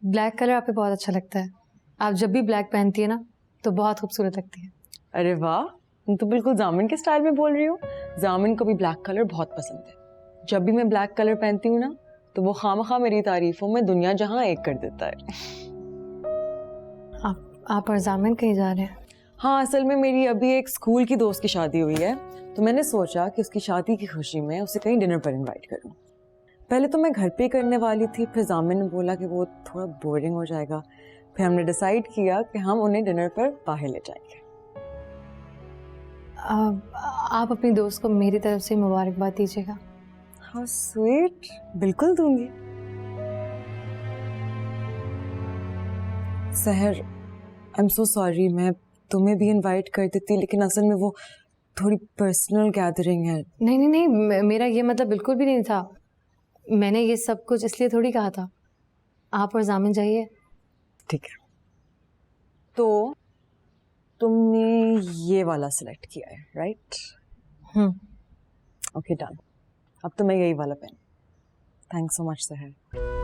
Black colour आप पे बहुत अच्छा लगता है। आप जब भी ब्लैक पहनती है ना तो बहुत खूबसूरत लगती है। अरे वाह, तुम तो बिल्कुल जामिन के स्टाइल में बोल रही हो। जामिन को भी ब्लैक कलर बहुत पसंद है। जब भी मैं ब्लैक कलर पहनती हूँ ना तो वो खामखा मेरी तारीफों में दुनिया जहां एक कर देता है। आप और जामिन कहीं जा रहे हैं? हाँ, असल में मेरी अभी एक स्कूल की दोस्त की शादी हुई है, तो मैंने सोचा कि उसकी शादी की खुशी में उसे कहीं डिनर पर इनवाइट करूँ। पहले तो मैं घर पे करने वाली थी, फिर जामिन ने बोला कि वो थोड़ा बोरिंग हो जाएगा। फिर हमने डिसाइड किया कि हम उन्हें डिनर पर बाहर ले जाएंगे। आप अपनी दोस्त को मेरी तरफ से मुबारकबाद दीजिएगा। हाँ स्वीट, बिल्कुल दूंगी। सहर, आई एम सो सॉरी, मैं तुम्हें भी इनवाइट कर देती, लेकिन असल में वो थोड़ी पर्सनल गैदरिंग है। नहीं नहीं नहीं, मेरा ये मतलब बिल्कुल भी नहीं था। मैंने ये सब कुछ इसलिए थोड़ी कहा था। आप और जामिन जाइए। ठीक है, तो तुमने ये वाला सिलेक्ट किया है, राइट? Okay done. अब तो मैं यही वाला पहन। थैंक्स सो मच सहर।